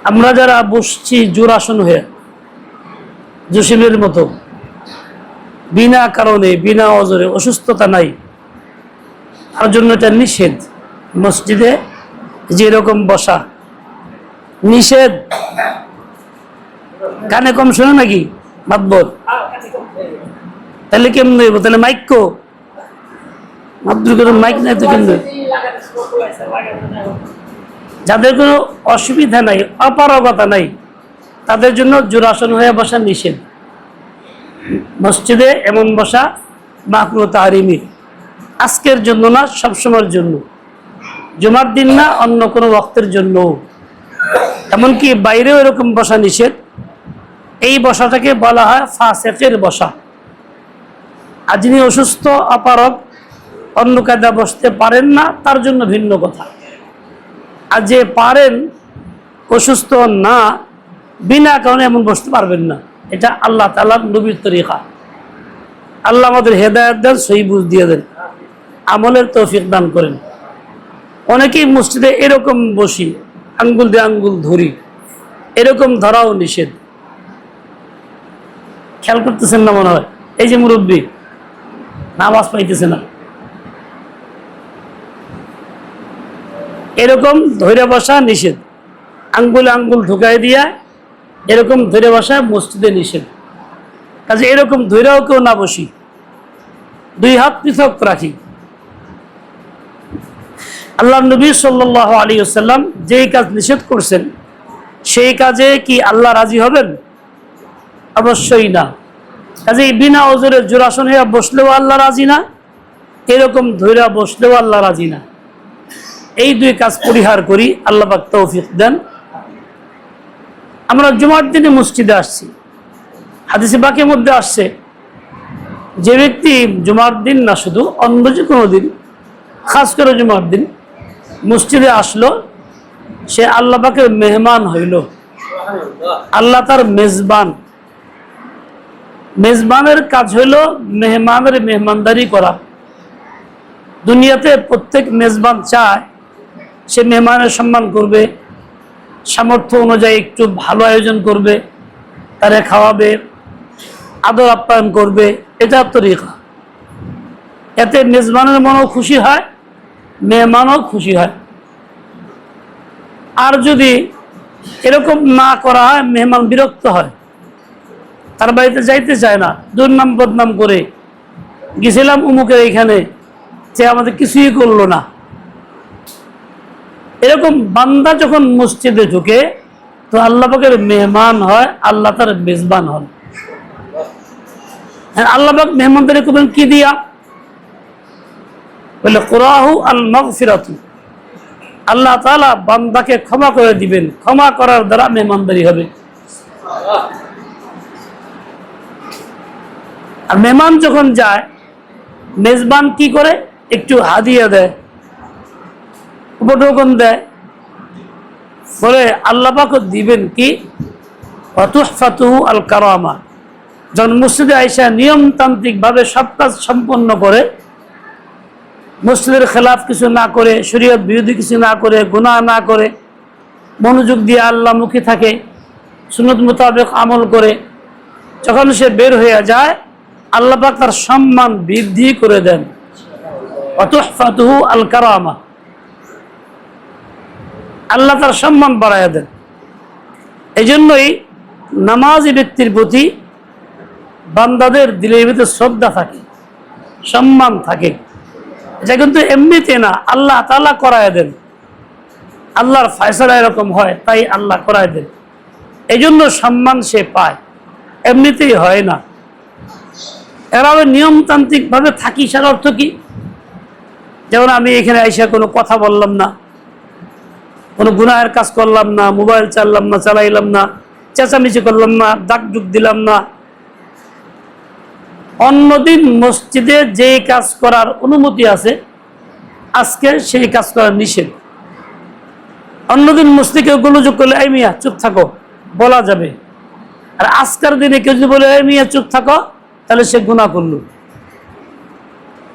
আমরা যারা বসছি জোড়াসন হয়ে জসিমের মতো, বিনা কারণে বিনা অজরে, অসুস্থতা নাই, তার জন্য এটা নিষেধ। মসজিদে যেরকম বসা নিষেধ। কানে কম শোনে নাকি মাতবর? তাহলে কেমন হইব? তাহলে মাইক্য মাতবর মাইক নাই তো কেমন? যাদের কোনো অসুবিধা নাই, অপারগতা নাই, তাদের জন্য জোড়াসন হয়ে বসা নিষেধ। মসজিদে এমন বসা মাকরুহ তাহরিমি, আজকের জন্য না, সবসময়ের জন্য, জুমার দিন না, অন্য কোনো ওয়াক্তের জন্য। এমনকি বাইরেও এরকম বসা নিষেধ। এই বসাটাকে বলা হয় ফাসিকের বসা। আর যিনি অসুস্থ, অপারগ, অন্য কায়দা বসতে পারেন না, তার জন্য ভিন্ন কথা। আর যে পারেন, অসুস্থ না, বিনা কারণে এমন বসতে পারবেন না। এটা আল্লাহ তাআলার নবীর তরিকা। আল্লাহ আমাদের হেদায়েত দেন, সহি বুঝ দিয়ে দেন, আমলের তৌফিক দান করেন। অনেকেই মসজিদে এরকম বসি, আঙ্গুল দিয়ে আঙ্গুল ধরি, এরকম ধরাও নিষেধ। খেয়াল করতেছেন না মনে হয়? এই যে মুরব্বী নামাজ পাইতেছে না, এরকম ধরে বসা নিষেধ। আঙ্গুলে আঙ্গুল ঢুকাই দিয়া এরকম ধরে বসা মসজিদে নিষেধ। কাজে এরকম ধরেও কেউ না বসি, দুই হাত পৃথক রাখি। আল্লাহ নবী সাল্লাল্লাহু আলাইহি ওয়াসাল্লাম যেই কাজ নিষেধ করছেন, সেই কাজে কি আল্লাহ রাজি হবেন? অবশ্যই না। কাজে বিনা ওজরে জোড়াসন হয়ে বসলেও আল্লাহ রাজি না, এরকম ধৈরা বসলেও আল্লাহ রাজি না। এই দুই কাজ পরিহার করি, আল্লাহ পাক তৌফিক দেন। আমরা জুমার দিনে মসজিদে আসছি, হাদিসে পাকের মধ্যে আসছে, যে ব্যক্তি জুমার দিন না, শুধু অন্য যে কোনো দিন, খাস করে জুমার দিন মসজিদে আসলো, সে আল্লাহ পাকের মেহমান হইল। আল্লাহ তার মেজবান। মেজবানের কাজ হইল মেহমানের মেহমানদারি করা। দুনিয়াতে প্রত্যেক মেজবান চায় সে মেহমানের সম্মান করবে, সামর্থ্য অনুযায়ী একটু ভালো আয়োজন করবে, তারে খাওয়াবে, আদর আপ্যায়ন করবে। এটা তরিকা। এতে মেজবানের মনও খুশি হয়, মেহমানও খুশি হয়। আর যদি এরকম না করা হয়, মেহমান বিরক্ত হয়, তার বাড়িতে যাইতে চায় না, দুর্নাম বদনাম করে, গেছিলাম অমুকের এইখানে, সে আমাদের কিছুই করলো না। এরকম বান্দা যখন মসজিদে ঢুকে, তো আল্লাহ পাকের মেহমান হয়, আল্লাহ তার মেজবান হন। আল্লাহ পাক মেহমানদারি করবেন কি দিয়া? বলে কুরাহু আল মাগফিরাতু, আল্লাহ তাআলা বান্দাকে ক্ষমা করে দিবেন, ক্ষমা করার দ্বারা মেহমানদারি হবে। আর মেহমান যখন যায়, মেজবান কি করে? একটু হাদিয়া দেয়, উপঢৌকন দেয়, বলে আল্লাহ পাক দিবেন কি? ওয়াতুহফাতুহু আল কারামা। যখন মসজিদে আইসা নিয়মতান্ত্রিক ভাবে সব কাজ সম্পন্ন করে, মসজিদের খেলাফ কিছু না করে, শরীয়ত বিরোধী কিছু না করে, গুনাহ না করে, মনোযোগ দিয়ে আল্লাহমুখী থাকে, সুন্নত মোতাবেক আমল করে, যখন সে বের হয়ে যায়, আল্লাহ পাক তার সম্মান বৃদ্ধি করে দেন। ওয়াতুহফাতুহু আল কারামা, আল্লাহ তার সম্মান বাড়াইয়া দেন। এই জন্যই নামাজি ব্যক্তির প্রতি বান্দাদের দিলের ভিতরে শ্রদ্ধা থাকে, সম্মান থাকে। এটা কিন্তু এমনিতে না, আল্লাহ তাআলা করায় দেন। আল্লাহর ফয়সালা এরকম হয়, তাই আল্লাহ করায় দেন। এই জন্য সম্মান সে পায়, এমনিতেই হয় না। এরা নিয়মতান্ত্রিক ভাবে থাকি, সার অর্থ কি? যেমন আমি এখানে আইসা কোনো কথা বললাম না, কোনো গুনাহের কাজ করলাম না, মোবাইল চালাইলাম না, চেঁচামেচি করলাম না, ডাকডুক দিলাম না। অন্যদিন মসজিদে যে কাজ করার অনুমতি আছে, আজকে সেই কাজ করার নিষেধ। অন্যদিন মসজিদে গোলযোগ করলে এই মিয়া চুপ থাকো বলা যাবে, আর আজকের দিনে কেউ যদি বলে এই মিয়া চুপ থাকো, তাহলে সে গুনাহ করলো।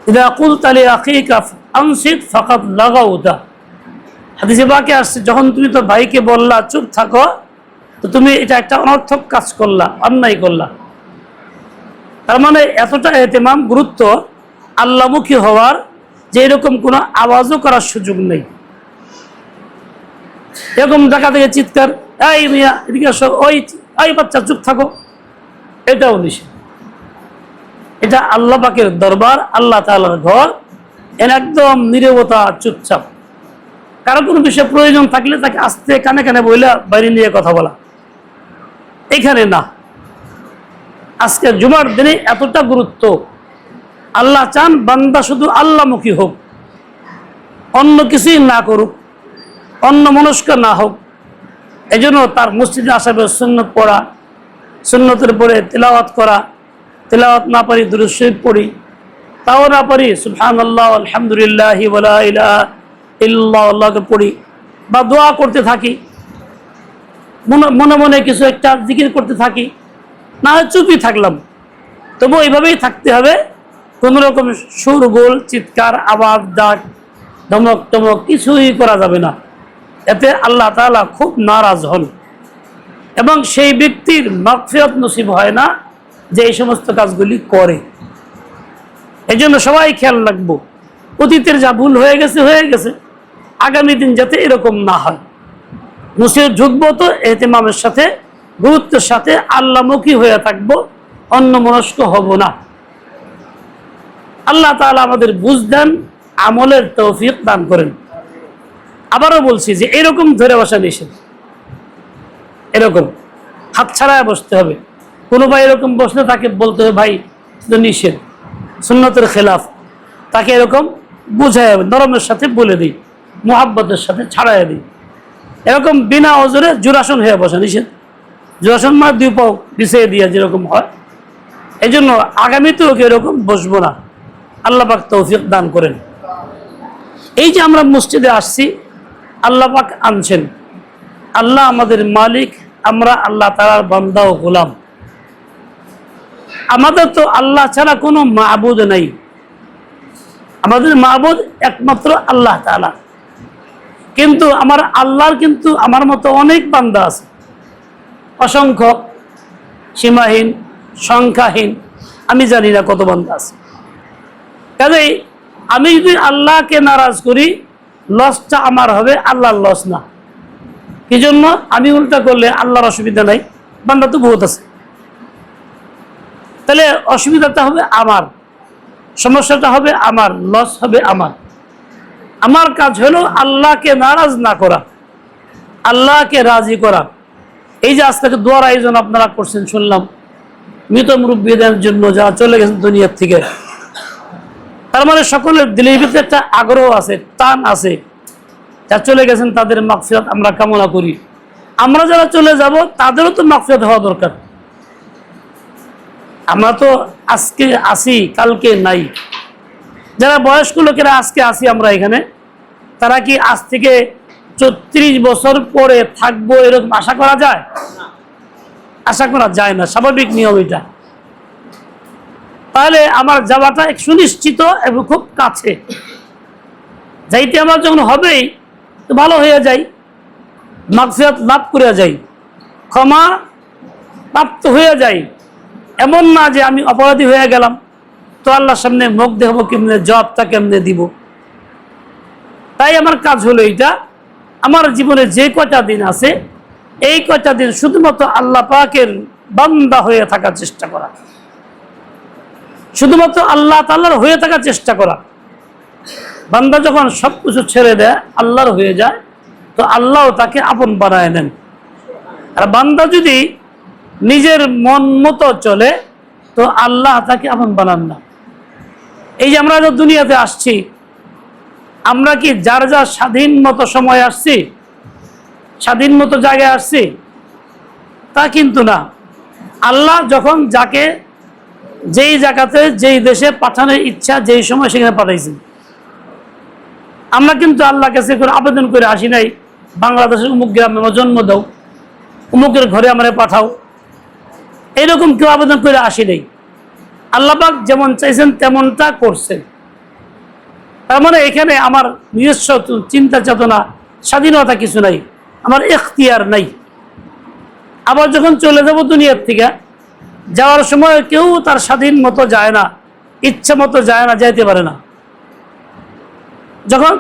ইদা কুলতা লি আখিকা আনসিত ফাকাদ লাগাউতা, হাদিসে পাকে আসছে, যখন তুমি তো ভাইকে বললা চুপ থাকো, তো তুমি এটা একটা অনর্থক কাজ করলা, অন্যায় করলা। তার মানে এতটা এতেমাম, গুরুত্ব আল্লাহমুখী হওয়ার, যে এরকম কোনো আওয়াজও করার সুযোগ নেই। এরকম জায়গা থেকে চিৎকার, এই মিয়া এদিকে আসো, ওই বাচ্চা চুপ থাকো, এটাও নিষেধ। এটা আল্লাহ পাকের দরবার, আল্লাহ তাআলার ঘর, এর একদম নীরবতা, চুপচাপ। কারো কোনো বিষয়ে প্রয়োজন থাকলে তাকে আস্তে কানে কানে বইলা বাইরে নিয়ে কথা বলা, এখানে না। আজকে জুমার দিনে এতটা গুরুত্ব, আল্লাহ চান বান্দা শুধু আল্লাহমুখী হোক, অন্য কিছুই না করুক, অন্য মনস্ক না হোক। এই জন্য তার মসজিদে আসা, সুন্নত পড়া, সুন্নতের পরে তিলাওয়াত করা, তিলাওয়াত না পারি দুরূদ শরীফ পড়ি, তাও না পারি সুবহানাল্লাহ আলহামদুলিল্লাহ ওয়ালা ইলাহা ইল্লাল্লাহ আল্লাহকে পড়ি, বা দোয়া করতে থাকি, মনে মনে কিছু একটা জিকির করতে থাকি, না হয় চুপই থাকলাম, তবু এইভাবেই থাকতে হবে। কোনো রকম সুরগোল, চিৎকার, আওয়াজ, ডাক, ধমক টমক কিছুই করা যাবে না। এতে আল্লাহ তাআলা খুব নারাজ হন এবং সেই ব্যক্তির মাগফিরাত নসিব হয় না যে এই সমস্ত কাজগুলি করে। এই জন্য সবাই খেয়াল রাখবো, অতীতের যা ভুল হয়ে গেছে, আগামী দিন যাতে এরকম না হয়। মসজিদে ঢুকবো তো এহতেমামের সাথে, গুরুত্বের সাথে আল্লাহমুখী হয়ে থাকবো, অন্য মনস্ক হব না। আল্লাহ তাআলা আমাদের বুঝ দেন, আমলের তৌফিক দান করেন। আবারও বলছি যে এরকম ধরে বসা নিষেধ, এরকম হাত ছাড়ায় বসতে হবে। কোনো ভাই এরকম বসলে তাকে বলতে হবে ভাই নিষেধ, সুন্নতের খেলাফ, তাকে এরকম বুঝায় নরমের সাথে বলে দিই, মুহাব্বতের সাথে ছাড়াই দিই। এরকম বিনা ওজরে জোড়াসন হয়ে বসা নিষেধ। জোড়াসন মানে দুই পাও পিছিয়ে দিয়ে যেরকম হয়, এই জন্য আগামীতেও এরকম বসবো না। আল্লাহ পাক তৌফিক দান করেন। এই যে আমরা মসজিদে আসছি, আল্লাহ পাক আনছেন, আল্লাহ আমাদের মালিক, আমরা আল্লাহ তাআলার বান্দা ও গোলাম। আমাদের তো আল্লাহ ছাড়া কোনো মাবুদ নাই, আমাদের মাবুদ একমাত্র আল্লাহ তাআলা। কিন্তু আমার আল্লাহর কিন্তু আমার মতো অনেক বান্দা আছে, অসংখ্য, সীমাহীন, সংখ্যাহীন, আমি জানি না কত বান্দা আছে। কাজেই আমি যদি আল্লাহকে নারাজ করি, লসটা আমার হবে, আল্লাহর লস না। কি জন্য? আমি উল্টা করলে আল্লাহর অসুবিধা নাই, বান্দা তো বহুত আছে, তাহলে অসুবিধাটা হবে আমার, সমস্যাটা হবে আমার, লস হবে আমার। আমার কাজ হলো আল্লাহকে নারাজ না করা, আল্লাহকে রাজি করা। এই যে আজকে দোয়ার আয়োজন আপনারা করছেন শুনলাম, মৃত মুরব্বীদের জন্য যারা চলে গেছেন দুনিয়ার থেকে, তার মানে সকলের দিলের ভিতরে একটা আগ্রহ আছে, টান আছে। যারা চলে গেছেন তাদের মাগফিরাত আমরা কামনা করি। আমরা যারা চলে যাব তাদেরও তো মাগফিরাত হওয়া দরকার। আমরা তো আজকে আসি, কালকে নাই। যারা বয়স্ক লোকেরা আজকে আসি আমরা এখানে, তারা কি আজ থেকে ৩৪ বছর পরে থাকবো এরকম আশা করা যায়? আশা করা যায় না, স্বাভাবিক নিয়ম এটা। তাহলে আমার যাওয়াটা এক সুনিশ্চিত এবং খুব কাছে, যাইতে আমার যখন হবেই তো ভালো হয়ে যাই, মাগফিরাত লাভ করে যাই, ক্ষমা প্রাপ্ত হয়ে যাই। এমন না যে আমি অপরাধী হয়ে গেলাম, তো আল্লাহর সামনে মুখ দেখাবো কেমনে, জবাবটা কেমনে দিব। তাই আমার কাজ হলো এইটা, আমার জীবনে যে কয়টা দিন আছে এই কয়টা দিন শুধুমাত্র আল্লাহ পাকের বান্দা হয়ে থাকার চেষ্টা করা, শুধুমাত্র আল্লাহ তাআলার হয়ে থাকার চেষ্টা করা। বান্দা যখন সবকিছু ছেড়ে দেয়, আল্লাহর হয়ে যায়, তো আল্লাহও তাকে আপন বানায় নেন। আর বান্দা যদি নিজের মন মতো চলে, তো আল্লাহ তাকে আপন বানান না। এই যে আমরা দুনিয়াতে আসছি, আমরা কি যার যার স্বাধীন মতো সময় আসছি, স্বাধীন মতো জায়গায় আসছি? তা কিন্তু না। আল্লাহ যখন যাকে যেই জায়গাতে যেই দেশে পাঠানোর ইচ্ছা যেই সময় সেখানে পাঠাইছেন। আমরা কিন্তু আল্লাহর কাছে করে আবেদন করে আসি নাই, বাংলাদেশের অমুক গ্রামে আমার জন্ম দাও, অমুকের ঘরে আমারে পাঠাও, এরকম কেউ আবেদন করে আসি নাই। আল্লাহ পাক যেমন চাইছেন তেমনটা করছেন। তার মানে এখানে আমার নিজস্ব চিন্তা চেতনা স্বাধীনতা কিছু নাই, আমার এখতিয়ার নাই। আবার যখন চলে যাব দুনিয়ার থেকে, যাওয়ার সময় কেউ তার স্বাধীন মতো যায় না, ইচ্ছা মতো যায় না, যাইতে পারে না। যখন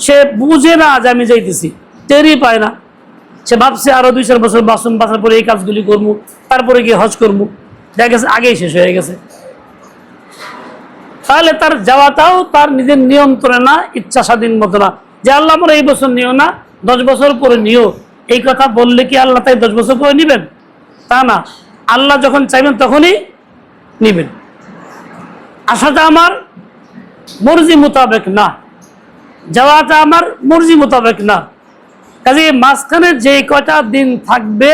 সে বুঝে না যে আমি যাইতেছি, টেরই পায় না, সে ভাবছে আরো 2-4 বছর বাঁচার পরে এই কাজগুলি করবো, তারপরে গিয়ে হজ করবো, দেখা গেছে আগেই শেষ হয়ে গেছে। তাহলে তার যাওয়াটাও তার নিজের নিয়ন্ত্রণে না, ইচ্ছা স্বাধীন মতো না। যে আল্লাহ আমার এই বছর নিও না, 10 বছর পরে নিও, এই কথা বললে কি আল্লাহ তাই 10 বছর পরে নিবেন? তা না, আল্লাহ যখন চাইবেন তখনই নিবেন। আসাটা আমার মর্জি মোতাবেক না, যাওয়াটা আমার মর্জি মোতাবেক না। কাজে মাঝখানে যে কয়টা দিন থাকবে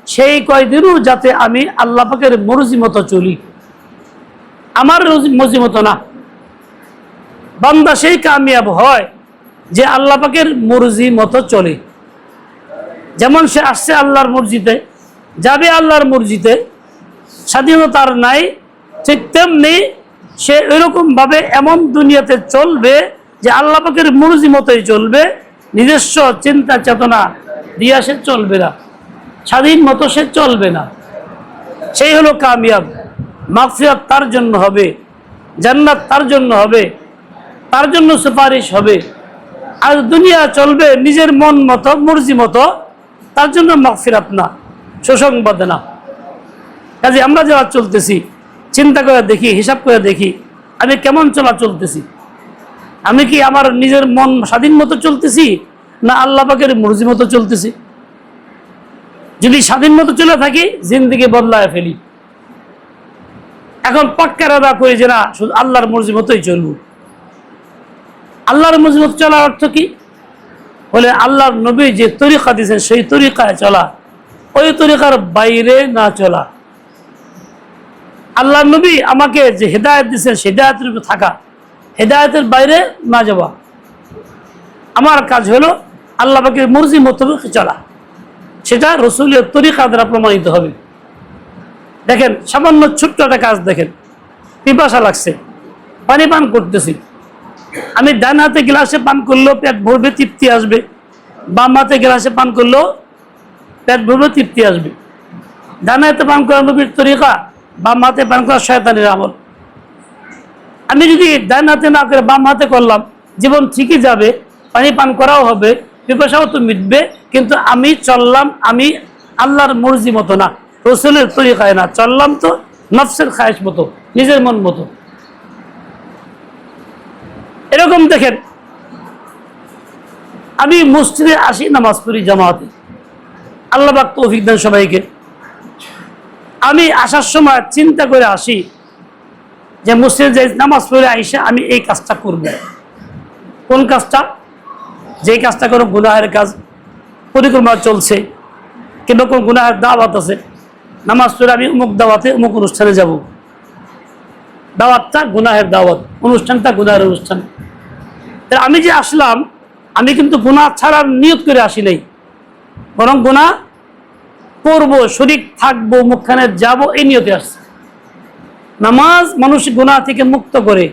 সেই কয়দিনও যাতে আমি আল্লাহ পাকের মর্জি মতো চলি, আমার মর্জি মতো না। বান্দা সেই কামিয়াব হয় যে আল্লাহ পাকের মর্জি মতো চলে। যেমন সে আসছে আল্লাহর মর্জিতে, যাবে আল্লাহর মর্জিতে, স্বাধীনতার নাই, ঠিক তেমনি সে এরকম ভাবে এমন দুনিয়াতে চলবে যে আল্লাহ পাকের মর্জি মতোই চলবে, নিজস্ব চিন্তা চেতনা দিয়া সে চলবে না, স্বাধীন মতো সে চলবে না। সেই হলো কামিয়াব। মাগফিরাত তার জন্য হবে, জান্নাত তার জন্য হবে, তার জন্য সুপারিশ হবে। আর দুনিয়া চলবে নিজের মন মতো, মর্জি মতো, তার জন্য মাগফিরাত না, সুসংবাদ না। কাজে আমরা যারা চলতেছি, চিন্তা করে দেখি, হিসাব করে দেখি, আমি কেমন চলতেছি। আমি কি আমার নিজের মন স্বাধীন মতো চলতেছি, না আল্লাহ পাকের মর্জি মতো চলতেছি? যদি স্বাধীন মতো চলে থাকি, জিন্দেগি বদলায় ফেলি। এখন পাক্কা রাদা করি যে না, শুধু আল্লাহর মর্জি মতোই চলবো। আল্লাহর মর্জি মতো চলার অর্থ কি? বলে আল্লাহর নবী যে তরিকা দিয়েছেন সেই তরিকায় চলা, ওই তরিকার বাইরে না চলা। আল্লাহর নবী আমাকে যে হেদায়েত দিয়েছেন সেই হেদায়েতের উপর থাকা, হেদায়েতের বাইরে না যাওয়া। আমার কাজ হলো আল্লাহ পাকের মর্জি মোতাবেক চলা, সেটা রসুলের তরিকা দ্বারা প্রমাণিত হবে। দেখেন, সামান্য ছোট্ট একটা কাজ দেখেন, পিপাসা লাগছে, পানি পান করতেছি, আমি ডান হাতে গ্লাসে পান করলেও পেট ভরবে, তৃপ্তি আসবে, বাম হাতে গ্লাসে পান করলেও পেট ভরবে, তৃপ্তি আসবে। ডান হাতে পান করা নবীর তরিকা, বাম হাতে পান করা শয়তানের আমল। আমি যদি ডান হাতে না করে বাম হাতে করলাম, জীবন ঠিকই যাবে, পানি পান করাও হবে, পিপাসাও তো মিটবে, কিন্তু আমি চললাম আমি আল্লাহর মর্জি মতো না, রসুলের তরিকায় না, চললাম তো নফসের খায়েশ মতো, নিজের মন মতো। এরকম দেখেন, আমি মসজিদে আসি, নামাজ পড়ি জামাতে, আল্লাহ পাক তৌফিক দেন সবাইকে। আমি আসার সময় চিন্তা করে আসি যে মসজিদে যে নামাজ পড়ে আইসা আমি এই কাজটা করব। কোন কাজটা? যেই কাজটা কোনো গুনাহের কাজ, পরিক্রমা চলছে, কিংবা কোন গুনাহের দাওয়াত আছে, নামাজ পড়ে আমি অমুক দাওয়াতে অমুক অনুষ্ঠানে যাব। দাওয়াতটা গুনাহের দাওয়াত, অনুষ্ঠানটা গুনাহের অনুষ্ঠান। আমি যে আসলাম, আমি কিন্তু গুনাহ ছাড়ার নিয়ত করে আসি নাই, বরং গুনাহ করবো, শরীক থাকবো, মুখখানে যাব, এই নিয়তে আসছে। নামাজ মানুষ গুনাহ থেকে মুক্ত করে,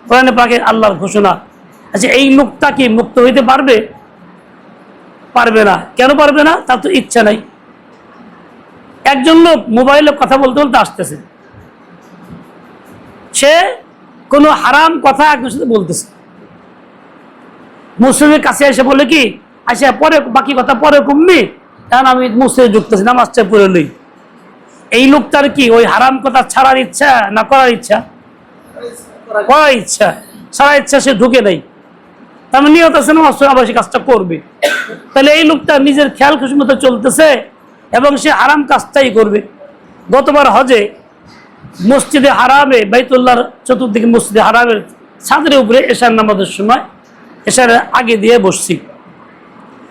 কোরআনে পাকে আল্লাহর ঘোষণা। আচ্ছা, এই লোকটা কি মুক্ত হইতে পারবে? পারবে না। কেন পারবে না? তার তো ইচ্ছা নাই। একজন লোক মোবাইলে কথা বলতে বলতে আসতেছে, সে কোনো হারাম কথা একজনের সাথে বলতেছে, মুসলিমের কাছে এসে বলে কি, আচ্ছা পরে বাকি কথা পরে কমবি, কারণ আমি মুসলিমে ঢুকতেছি, নামাজটা পড়ে লই। এই লোকটার কি ওই হারাম কথা ছাড়ার ইচ্ছা না করার ইচ্ছা? করার ইচ্ছা, ছাড়ার ইচ্ছা, সে ঢুকে নেই। তার মানে নিয়ত আছে নামাজ পড়ে আবার সে কাজটা করবে। তাহলে এই লোকটা নিজের খেয়াল খুশি মতো চলতেছে এবং সে হারাম কাজটাই করবে। গতবার হজে মসজিদে হারামে, বাইতুল্লাহর চতুর্দিকে মসজিদে হারামের ছাদের উপরে এশার নামাজের সময়, এশার আগে দিয়ে বসছি,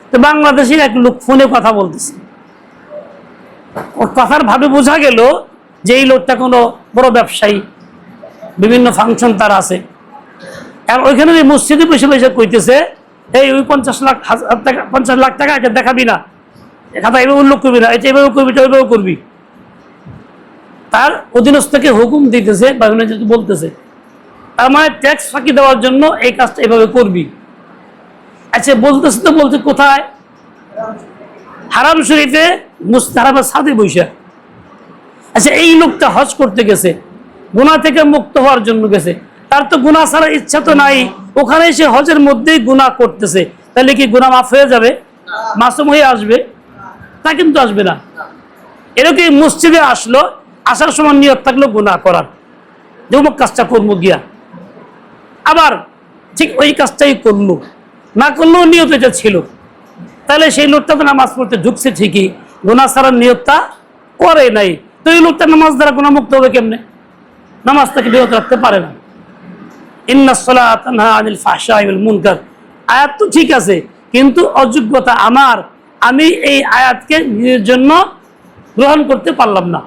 তো বাংলাদেশের এক লোক ফোনে কথা বলতেছে। ওর কথার ভাবে বোঝা গেল যে এই লোকটা কোনো বড় ব্যবসায়ী, বিভিন্ন ফাংশন তার আছে। আর ওইখানে মসজিদে বসে বসে কইতেছে, এই ওই 50 লাখ টাকা এটা দেখাবি না, খাতা এভাবে উল্লেখ করবি না, এটা এভাবে করবি, এটা ওইভাবে করবি। তার অধীনস্থকে হুকুম দিতেছে বা বলতেছে, তার মানে ট্যাক্স ফাঁকি দেওয়ার জন্য এই কাজটা এভাবে করবি। আচ্ছা বলতেছে তো, বলতে কোথায়? হারাম শরীফে, মুস্তাহারামের সাথে বৈশা। আচ্ছা এই লোকটা হজ করতে গেছে, গুনাহ থেকে মুক্ত হওয়ার জন্য গেছে, তার তো গুনাহ ছাড়ার ইচ্ছা তো নাই, ওখানে সে হজের মধ্যেই গুনাহ করতেছে, তাহলে কি গুনাহ মাফ হয়ে যাবে? মাসুম হয়ে আসবে? তা কিন্তু আসবে না। এরকম মসজিদে আসলো, আসার সময় নিয়ত থাকলো গুনাহ করার, যে অমুক কাজটা করবো গিয়া, আবার ঠিক ওই কাজটাই করলো, না করলেও নিয়ত এটা ছিল, তাহলে সেই লোকটা তো নামাজ পড়তে ঢুকছে ঠিকই, গুনাহ ছাড়ার নিয়তটা করে নাই, তো এই লোকটা নামাজ দ্বারা গুনাহমুক্ত হবে কেমনে? নামাজ থেকে বিরত রাখতে পারে না। ইন্নাস সালাতা তানহা আনিল ফাহশাই ওয়াল মুনকার, আয়াত তো ঠিক আছে, কিন্তু অযোগ্যতা আমার, আমি এই আয়াতকে নিজের জন্য গ্রহণ করতে পারলাম না।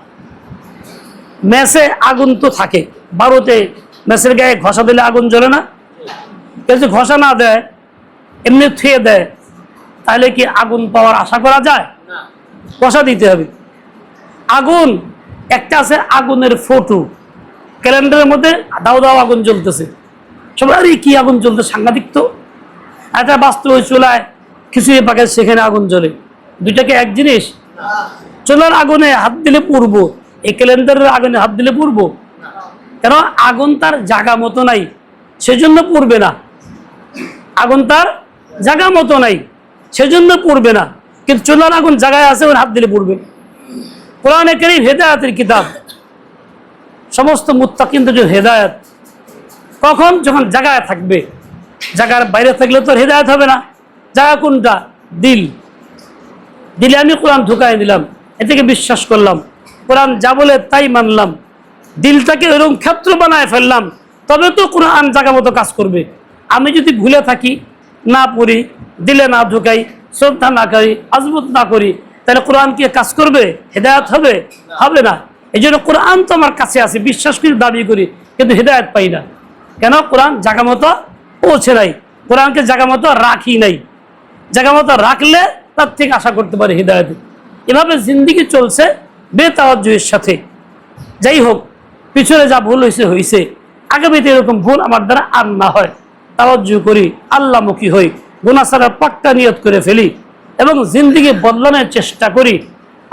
মেসে আগুন তো থাকে, বারোতে মেসের গায়ে ঘষা দিলে আগুন জ্বলে না? কিন্তু ঘষা না দেয়, এমনি থুয়ে দেয়, তাহলে কি আগুন পাওয়ার আশা করা যায়? ঘষা দিতে হবে। আগুন একটা আছে, আগুনের ফটো, ক্যালেন্ডারের মধ্যে দাও দাও আগুন জ্বলতেছে, সবাই কি আগুন জ্বলতে সাংঘাতিক। তো একটা বাস্তব চুলায় খিচুড়ি পাকে, সেখানে আগুন জ্বলে, দুইটাকে এক জিনিস? চুলার আগুনে হাত দিলে পুড়বো, এই ক্যালেন্ডারের আগুনে হাত দিলে পুড়বো কেন? আগুন তার জায়গা মতো নাই, সেজন্য পুড়বে না। আগুন তার জায়গা মতো নাই, সেজন্য পুড়বে না, কিন্তু চুলার আগুন জায়গায় আছে, ওর হাত দিলে পুড়বে। কোরআনে কারীম হেদায়েতের কিতাব, সমস্ত মুত্তাকিনদের যে হেদায়েত, কখন? যখন জায়গায় থাকবে। জায়গার বাইরে থাকলে তো হেদায়েত হবে না। জায়গা কোনটা? দিল। দিলে আমি কোরআন ঢুকাই দিলাম, এটাকে বিশ্বাস করলাম, কোরআন যা বলে তাই মানলাম, দিলটাকে এরকম ক্ষেত্র বানায় ফেললাম, তবে তো কোরআন জায়গা মতো কাজ করবে। আমি যদি ভুলে থাকি, না পড়ি, দিলে না ঢুকাই, শ্রদ্ধা না করি, আজমত না করি, তাহলে কোরআন কি কাজ করবে? হেদায়েত হবে? হবে না। এই জন্য কোরআন তো আমার কাছে আছে, বিশ্বাস করি, দাবি করি, কিন্তু হেদায়েত পাই না। কেন? কোরআন জায়গা মতো পৌঁছে নাই, কোরআনকে জায়গা মতো রাখি নাই। জায়গা মতো রাখলে তার থেকে আশা করতে পারে হেদায়েত। এভাবে জিন্দিগি চলছে বেতাওয়াজ্জুহের সাথে। যাই হোক, পিছনে যা ভুল হয়েছে হয়েছে, আগামীতে এরকম ভুল আমার দ্বারা আর না হয়, তাওয়াজ্জুহ করি, আল্লাহমুখী হই, গুনাহ ছাড়ার পাক্কা নিয়ত করে ফেলি এবং জিন্দিগি বদলানোর চেষ্টা করি।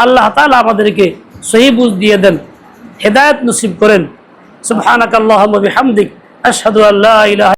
আল্লাহ তাআলা আমাদেরকে সহি বুঝ দিয়ে দেন, হেদায়েত নসিব করেন। সুবহানাকাল্লাহুম্মা বিহামদিক, আশহাদু আল্লা ইলাহা